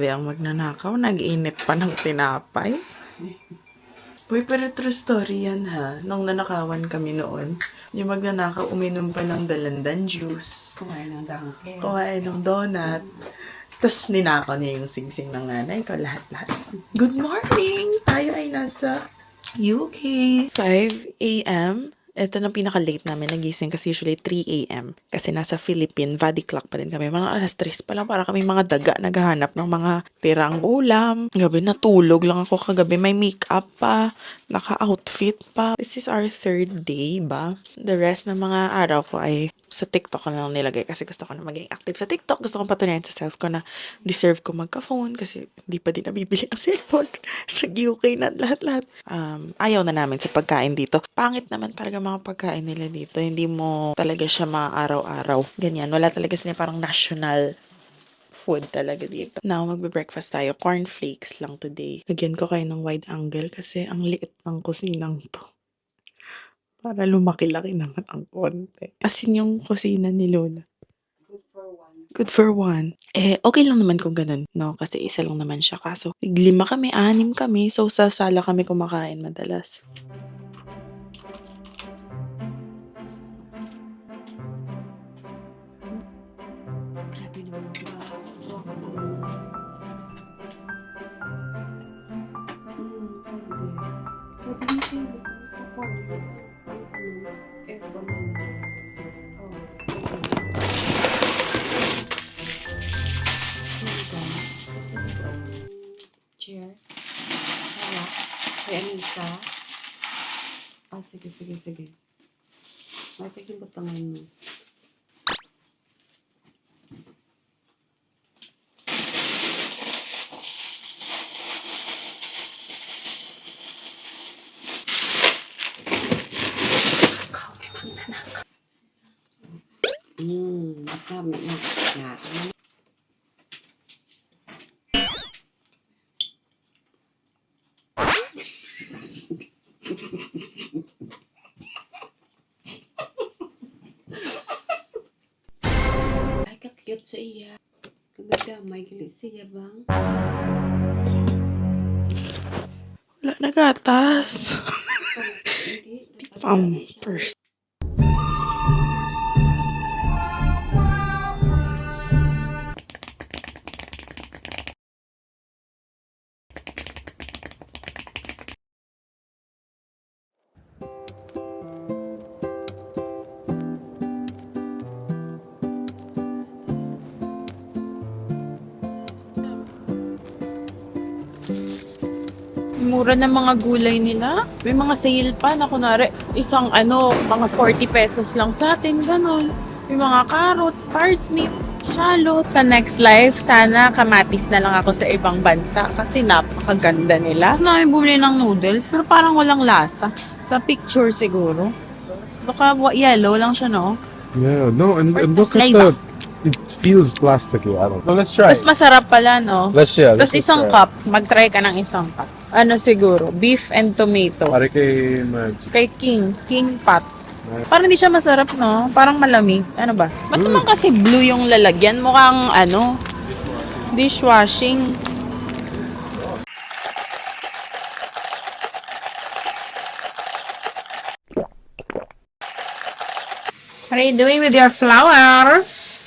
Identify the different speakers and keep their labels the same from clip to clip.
Speaker 1: Grabe ang magnanakaw. Nag-init pa ng tinapay. Uy, pero true story yan ha. Nung nanakawan kami noon, yung magnanakaw uminom pa ng dalandan juice.
Speaker 2: Kumain ng dangke.
Speaker 1: Kumain ng donut. Tapos ninakaw niya yung singsing ng nanay ko. Lahat-lahat. Good morning! Tayo ay nasa UK. 5 a.m. Ito na pinaka-late namin nagising kasi usually 3 a.m. Kasi nasa Philippine, body clock pa din kami. Mga alas 3 pa lang para kami mga daga naghahanap ng mga tirang ulam. Gabi natulog lang ako kagabi. May makeup pa. Naka-outfit pa. This is our 3rd day ba? The rest ng mga araw ko ay sa TikTok ko na lang nilagay kasi gusto ko na maging active sa TikTok. Gusto kong patunayan sa self ko na deserve ko magka-phone kasi di pa din nabibili ang cellphone. Nag-UK na lahat-lahat. Ayaw na namin sa pagkain dito. Pangit naman talaga mga pagkain nila dito. Hindi mo talaga siya araw-araw. Ganyan. Wala talaga sila parang national food talaga dito. Now, magbe-breakfast tayo. Cornflakes lang today. Lagyan ko kayo ng wide angle kasi ang liit ng kusinang to. Para lumaki-laki naman ang konti. As in yung kusina ni Lola.
Speaker 2: Good for one.
Speaker 1: Good for one. Okay lang naman kung ganun, no? Kasi isa lang naman siya. Kaso, 5 kami, 6 kami. So, sa sala kami kumakain madalas.
Speaker 2: Grabe naman ba? Sa corner. Aircon lang. Oh, sige. Chair. Wala. Kaya ano isa? Ah, sige. May pakibutangan mo. Mas dami na. Ay, ka-cute sa iya. Kabaga, may gilit siya bang?
Speaker 1: Wala na gatas.
Speaker 2: Hindi.
Speaker 1: Pampers. Mura na mga gulay nila. May mga sale pa na kunwari, isang mga 40 pesos lang sa atin, ganon. May mga carrots, parsnip, shallot. Sa next life, sana kamatis na lang ako sa ibang bansa kasi napakaganda nila. Namin bumili ng noodles pero parang walang lasa. Sa picture siguro. Baka yellow lang siya, no?
Speaker 3: Yeah, no, and
Speaker 1: Where's
Speaker 3: look
Speaker 1: the
Speaker 3: at
Speaker 1: flavor?
Speaker 3: it feels plasticky. I don't know. Let's try.
Speaker 1: Mas masarap pala, no?
Speaker 3: Let's
Speaker 1: Tapos isang cup. Mag-try ka ng isang cup. Ano siguro? Beef and tomato.
Speaker 3: Para kay Mads.
Speaker 1: Kay King Pot. Parang hindi siya masarap, no? Parang malamig. Ano ba? Ba't naman kasi blue yung lalagyan? Mukhang dishwashing. What are you doing with your flowers?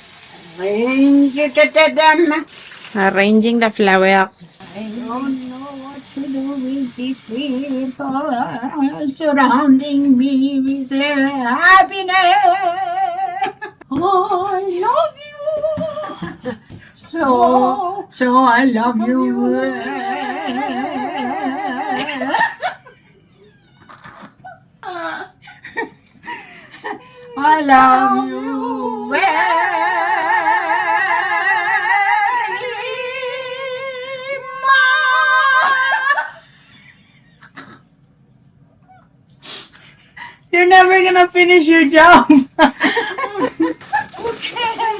Speaker 1: Arranging the flowers.
Speaker 2: I don't know what to do with these people surrounding me with their happiness. I love you. So I love you. I love you.
Speaker 1: You're never gonna finish your job.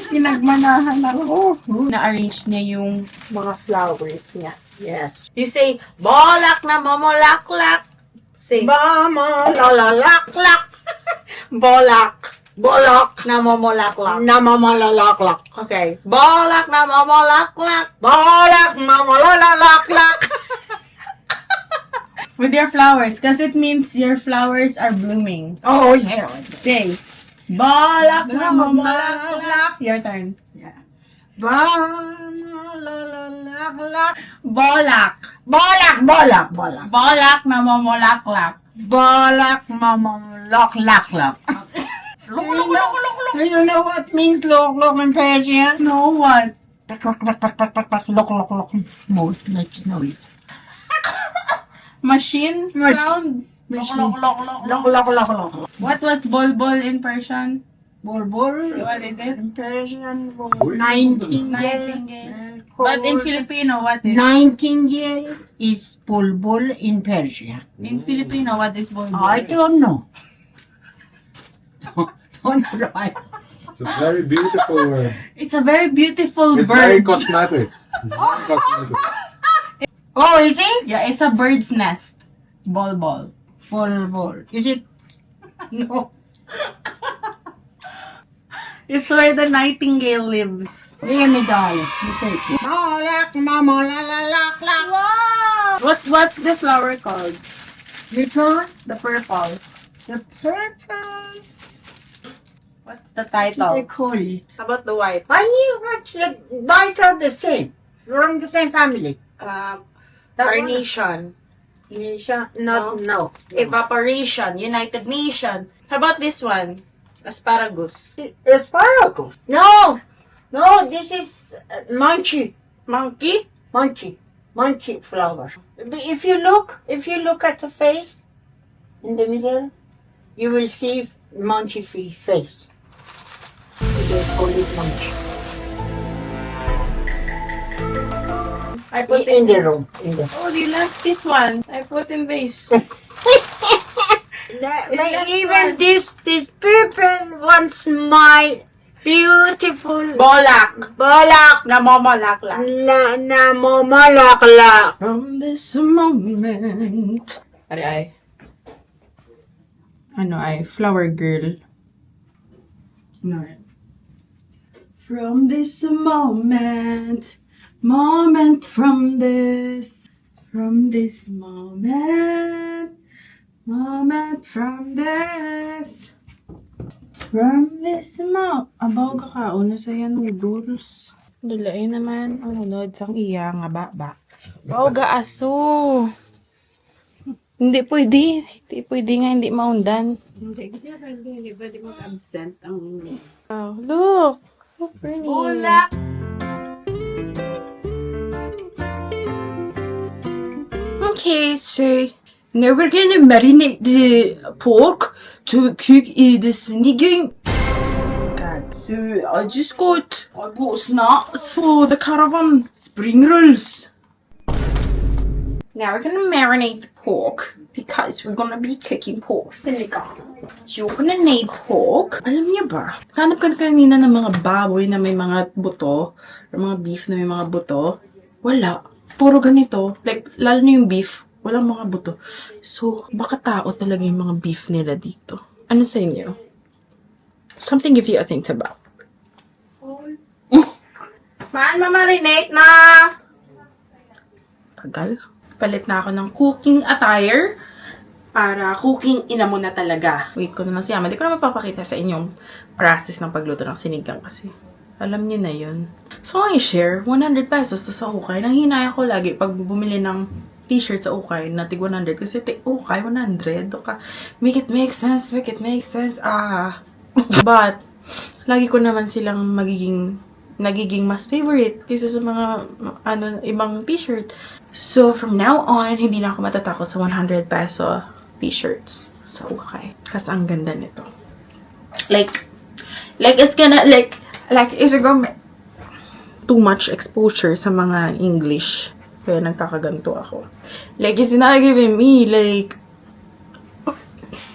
Speaker 1: Sinagmanahan ako. Na-arrange niya yung mga flowers niya. Yeah. You say, bolak na momolaklak. Say, momolololaklak. Bolak.
Speaker 2: Bolak.
Speaker 1: Namomolaklak.
Speaker 2: Namamalaklak.
Speaker 1: Okay. Bolak namomolaklak.
Speaker 2: Bolak. Mamalaklak.
Speaker 1: With your flowers, because it means your flowers are blooming.
Speaker 2: Oh, yeah.
Speaker 1: Say, bolak namomolaklak. Your turn.
Speaker 2: Balalaklak.
Speaker 1: Bolak.
Speaker 2: Bolak. Bolak. Bolak.
Speaker 1: Bolak namomolaklak.
Speaker 2: Bolak. Mamalaklak. Do you know what means look in Persian?
Speaker 1: No what?
Speaker 2: Look. Makes noise.
Speaker 1: Machine
Speaker 2: Mach-
Speaker 1: sound.
Speaker 2: Machine.
Speaker 1: Look.
Speaker 2: Look.
Speaker 1: What was bol in Persian?
Speaker 2: Bol.
Speaker 1: What is it?
Speaker 2: In Persian,
Speaker 1: Nightingale. But in Filipino, what is?
Speaker 2: Nightingale is bulbul in Persia.
Speaker 1: In Filipino, what is bol?
Speaker 2: I don't know. Don't try.
Speaker 3: It's a very beautiful word.
Speaker 1: It's a very beautiful
Speaker 3: It's
Speaker 1: bird.
Speaker 3: very cosmetic. It's very cosmetic.
Speaker 2: Oh, is it?
Speaker 1: Yeah, it's a bird's nest. Bol.
Speaker 2: Bulbul. Is it?
Speaker 1: No. It's where the nightingale lives.
Speaker 2: Hear me, darling. Malak, mamalaklak.
Speaker 1: Wow! What's the flower called?
Speaker 2: Which one?
Speaker 1: The purple.
Speaker 2: The purple.
Speaker 1: What's the
Speaker 2: What do they
Speaker 1: title?
Speaker 2: call it?
Speaker 1: How about the white?
Speaker 2: I knew actually white are the same. From the same family. That one?
Speaker 1: Carnation.
Speaker 2: Nisha? Not no.
Speaker 1: Evaporation. United Nation. How about this one? Asparagus.
Speaker 2: Asparagus. No, this is monkey
Speaker 1: Monkey?
Speaker 2: flower. If you look at the face in the middle, you will see monkey face. They call it monkey.
Speaker 1: I put
Speaker 2: In the room.
Speaker 1: Oh, you left this one. I put in vase.
Speaker 2: Even this people wants my beautiful
Speaker 1: Bolak.
Speaker 2: bolak
Speaker 1: Namomolaklak.
Speaker 2: na mamalaklak.
Speaker 1: From this moment. Ay. Ano ay? Flower girl. No. From this moment. Moment from this. From this moment. Moment from this. From this moment. Abaw ka ka. Una sa yan noodles. Dulay naman. Ang hunod sang iya nga ba. Abaw ga aso. Hindi pwede. Hindi pwede nga hindi maundan.
Speaker 2: Hindi pwede mag-absent ang...
Speaker 1: Oh, look. So pretty.
Speaker 2: Okay, so now we're gonna marinate the pork to cook the snigging.
Speaker 1: So I bought snacks for the caravan. Spring rolls. Now we're gonna marinate the pork because we're gonna be cooking pork sinigang. So you're gonna need pork. Alam niyo ba? Hanap ka na kanina ng mga baboy na may mga buto or mga beef na may mga buto. Wala. Puro ganito. Like, lalo na yung beef. Walang mga buto. So, baka tao talaga yung mga beef nila dito. Ano sa inyo? Something if you think about. Man, mamarinate na! Tagal. Palit na ako ng cooking attire para cooking ina mo na talaga. Wait ko na lang siya. Hindi ko na mapapakita sa inyong process ng pagluto ng sinigang kasi alam niyo na yun. So, ang i-share, 100 pesos to sa ukay. Nanghinaya ko lagi pag bumili ng t-shirt sa ukay na tig 100 kasi ukay 100. Make it make sense. But, lagi ko naman silang nagiging mas favorite kaysa sa mga ibang t-shirt. So, from now on, hindi na ako matatakot sa 100 peso t-shirts sa ukay. Kasi ang ganda nito. Like it's gonna, it's gonna too much exposure sa mga English. Kaya nagkakaganto ako. Like, it's not giving me,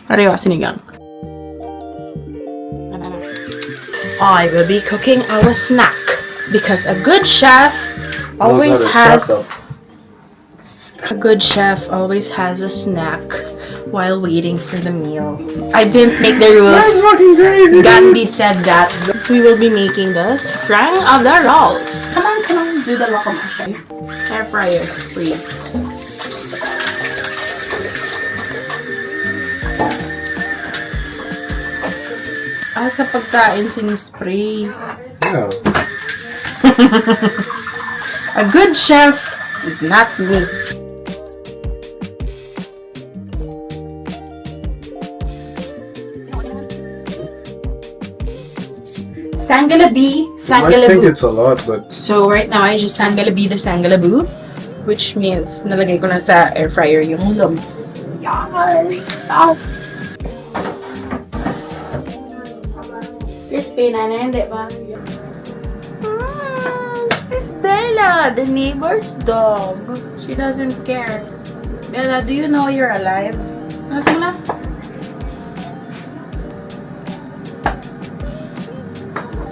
Speaker 1: Ariwa, sinigang. I will be cooking our snack because a good chef always has A good chef always has a snack while waiting for the meal. I didn't make the rules.
Speaker 3: That's fucking crazy.
Speaker 1: Gandhi said that. We will be making the saffron of the rolls. Come on, do the locomotion. Air fryer, free. Sa pagkain sinispray.
Speaker 3: Yeah.
Speaker 1: A good chef is not me. Sangalabi,
Speaker 3: I think
Speaker 1: Sangalabu.
Speaker 3: it's a lot, but
Speaker 1: So right now I just Sangalabi the Sangalabu, which means nalagay ko na sa air fryer yung lum. Yes! Crispy na hindi ba? This is Bella, the neighbor's dog. She doesn't care. Bella, do you know you're alive? Nasaan na?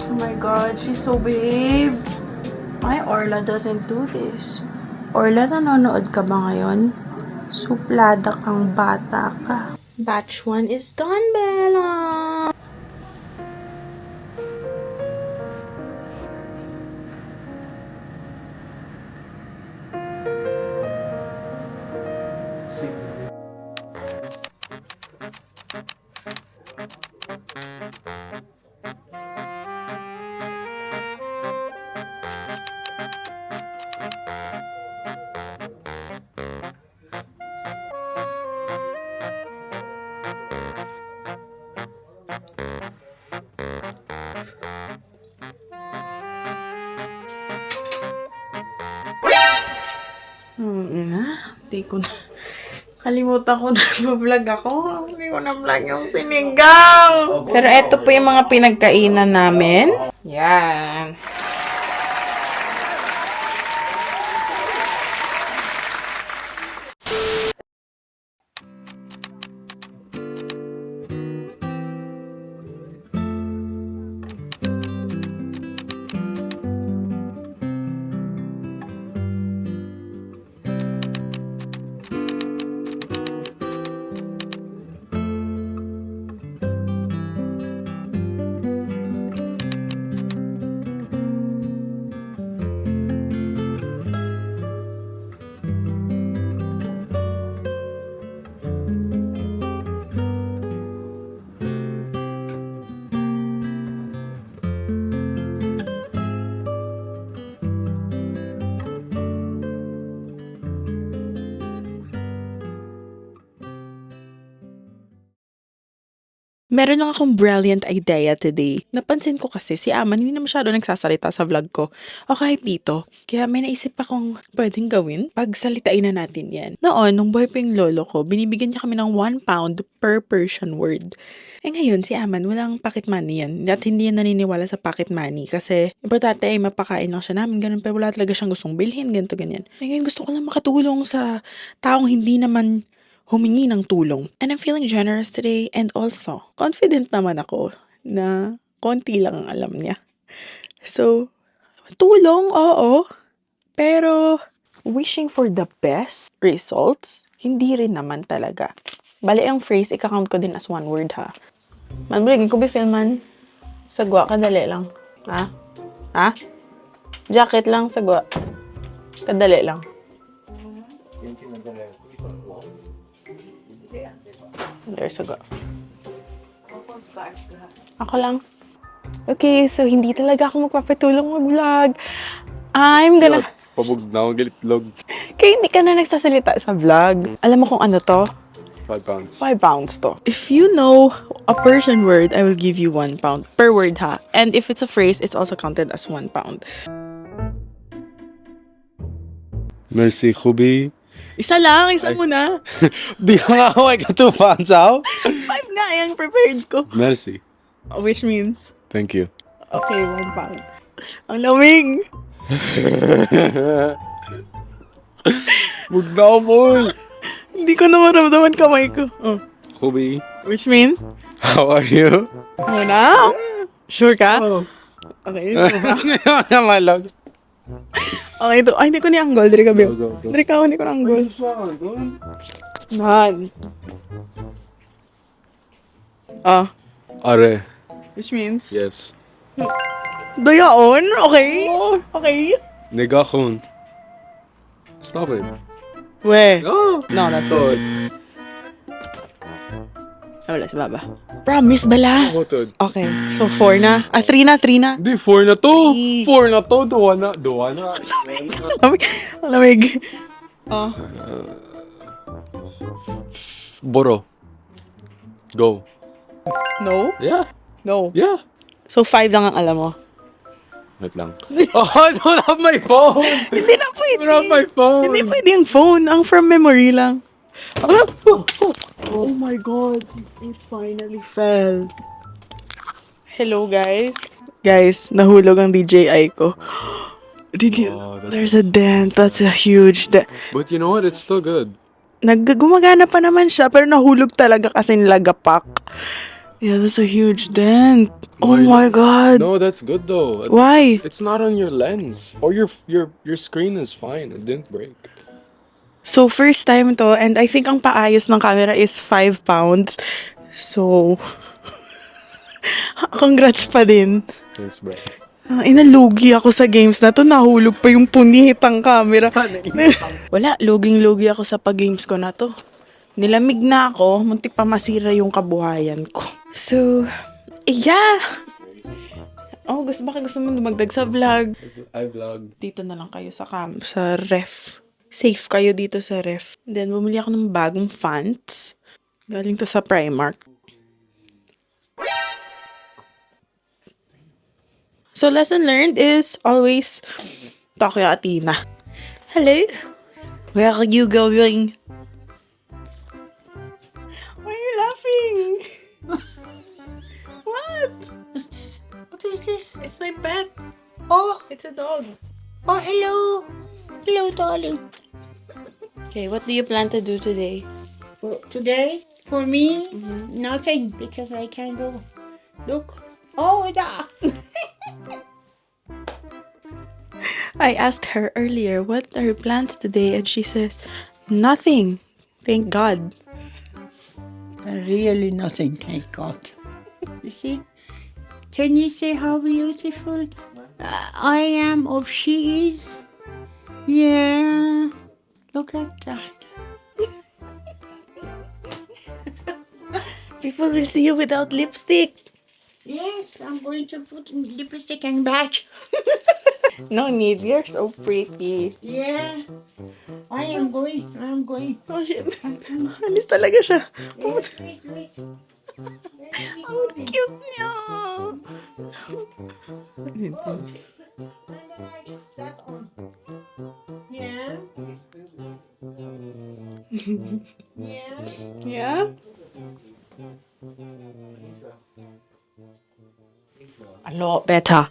Speaker 1: Oh my god, she's so brave. My Orla doesn't do this. Orla, nanonood ka ba ngayon? Suplada kang bata ka. Batch 1 is done, Bella! Hindi ko na. Kalimutan ko na vlog ako. Hindi ko na vlog yung sinigang. Pero eto po yung mga pinagkainan namin. Yan. Meron lang akong brilliant idea today. Napansin ko kasi si Aman hindi na masyado nagsasalita sa vlog ko. O kahit dito. Kaya may naisip akong pwedeng gawin. Pagsalitain na natin yan. Noon, nung buhay pa yung lolo ko, binibigyan niya kami ng 1 pound per Persian word. Eh ngayon, si Aman, walang pocket money yan. At hindi yan naniniwala sa pocket money. Kasi, importante ay mapakain lang siya namin. Ganun, pero wala talaga siyang gustong bilhin. Ganito, ganyan. Eh ngayon, gusto ko lang makatulong sa taong hindi naman humingi ng tulong. And I'm feeling generous today and also confident naman ako na konti lang ang alam niya. So, tulong, oo. Pero, wishing for the best results, hindi rin naman talaga. Bali, ang phrase, ika-count ko din as 1 word, ha? Manbuligin ko bifilman. Sagwa, kadali lang. Ha? Ha? Jacket lang, sagwa. Kadali lang. There's a go. Ako lang. Okay, so hindi talaga ako magpapatulong mag-vlog. I'm gonna...
Speaker 3: pabog na ako, galitlog.
Speaker 1: Kaya hindi ka na nagsasalita sa vlog. Alam mo kung ano to?
Speaker 3: 5 pounds.
Speaker 1: 5 pounds to. If you know a Persian word, I will give you 1 pound per word, ha? And if it's a phrase, it's also counted as 1 pound.
Speaker 3: Merci, Khubi.
Speaker 1: Isa lang, isa muna.
Speaker 3: Di ko nga ako ay ka 2 pounds ako.
Speaker 1: 5 nga yung prepared ko.
Speaker 3: Merci.
Speaker 1: Which means,
Speaker 3: Thank you.
Speaker 1: okay, 1 pound. Ang lamig!
Speaker 3: Bug na ako, boy.
Speaker 1: Hindi ko na maramdaman kamay ko. Oh.
Speaker 3: Khubi.
Speaker 1: Which means,
Speaker 3: How are you?
Speaker 1: muna. Sure ka?
Speaker 3: Oh.
Speaker 1: Okay.
Speaker 3: Malog.
Speaker 1: Okay, ito. Ay, hindi ko ni-angle. Dari ka, Bill.
Speaker 3: Go, go, go.
Speaker 1: Dari ka, hindi ko na-angle. Man. Ah,
Speaker 3: Are.
Speaker 1: which means?
Speaker 3: Yes.
Speaker 1: Dayaon? Okay? Okay?
Speaker 3: Negahon. Stop it.
Speaker 1: We.
Speaker 3: Oh.
Speaker 1: No, that's
Speaker 3: Oh,
Speaker 1: good. Wala si Baba. Promise, bala.
Speaker 3: Hotod.
Speaker 1: Okay, so 4 na. 3 na, 3 na.
Speaker 3: Di, 4 na to.
Speaker 1: Three.
Speaker 3: 4 na to. Duwa na. Duwa na.
Speaker 1: Lamig. Lamig. Oh.
Speaker 3: Boro. Go.
Speaker 1: No?
Speaker 3: Yeah.
Speaker 1: No.
Speaker 3: Yeah.
Speaker 1: So 5 lang ang alam mo.
Speaker 3: Wait lang. Oh, I don't have my phone.
Speaker 1: Hindi na
Speaker 3: I
Speaker 1: pwede.
Speaker 3: don't have my phone.
Speaker 1: Hindi pwede yung phone. Ang from memory lang. Oh my God. It finally fell. Hello, guys. Guys, nahulog ang DJI ko. Did you?
Speaker 3: Oh, that's-
Speaker 1: There's a dent. That's a huge dent.
Speaker 3: But you know what? It's still good.
Speaker 1: Gumagana pa naman siya, pero nahulog talaga kasi nilagapak. Yeah, that's a huge dent. Oh my God.
Speaker 3: No, that's good though.
Speaker 1: Why?
Speaker 3: It's not on your lens. Or your screen is fine. It didn't break.
Speaker 1: So, first time to, and I think ang paayos ng camera is 5 pounds. So, congrats pa din.
Speaker 3: Thanks, bro.
Speaker 1: Inalugi ako sa games na to. Nahulog pa yung punitang camera. Wala, luging-lugi ako sa pag-games ko na to. Nilamig na ako, muntik pa masira yung kabuhayan ko. So, yeah. Oh, baka gusto mo dumagdag sa vlog.
Speaker 3: I vlog.
Speaker 1: Dito na lang kayo sa ref. Safe kayo dito sa ref. Then, bumili ako ng bagong fonts. Galing to sa Primark. So, lesson learned is always talk to Athena. Hello? Where are you going? Why are you laughing? What?
Speaker 2: What's this? What is this?
Speaker 1: It's my pet.
Speaker 2: Oh,
Speaker 1: It's a dog.
Speaker 2: oh, hello. Hello, darling.
Speaker 1: Okay, what do you plan to do today?
Speaker 2: Today, for me, nothing, because I can't go. Look. Oh, da.
Speaker 1: I asked her earlier, what are your plans today? And she says, nothing. Thank God.
Speaker 2: Really nothing, thank God. You see? Can you say how beautiful I am or she is? Yeah. Look at that.
Speaker 1: People will see you without lipstick.
Speaker 2: Yes, I'm going to put lipstick and back.
Speaker 1: No need. You're so pretty.
Speaker 2: Yeah. I'm going.
Speaker 1: Oh, shit. Anis talaga siya. Oh,
Speaker 2: Wait, wait.
Speaker 1: ang cute niya.
Speaker 2: Yeah. Yeah.
Speaker 1: Yeah? A lot better.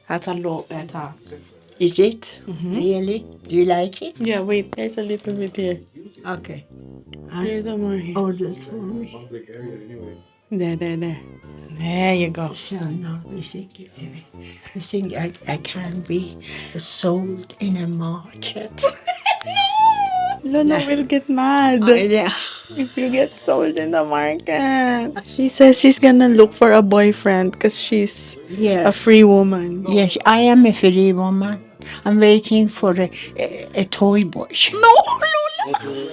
Speaker 1: That's a lot better.
Speaker 2: Is it? Really? Do you like it?
Speaker 1: Yeah, wait. There's a little bit here.
Speaker 2: Okay.
Speaker 1: A little more here.
Speaker 2: Oh, that's for me.
Speaker 1: There. There you go.
Speaker 2: So now we think I can be sold in a market.
Speaker 1: Lolo will get mad
Speaker 2: Yeah.
Speaker 1: if you get sold in the market. She says she's gonna look for a boyfriend because she's a
Speaker 2: Yes.
Speaker 1: free woman.
Speaker 2: Yes, I am a free woman. I'm waiting for a toy boy.
Speaker 1: No, Lola!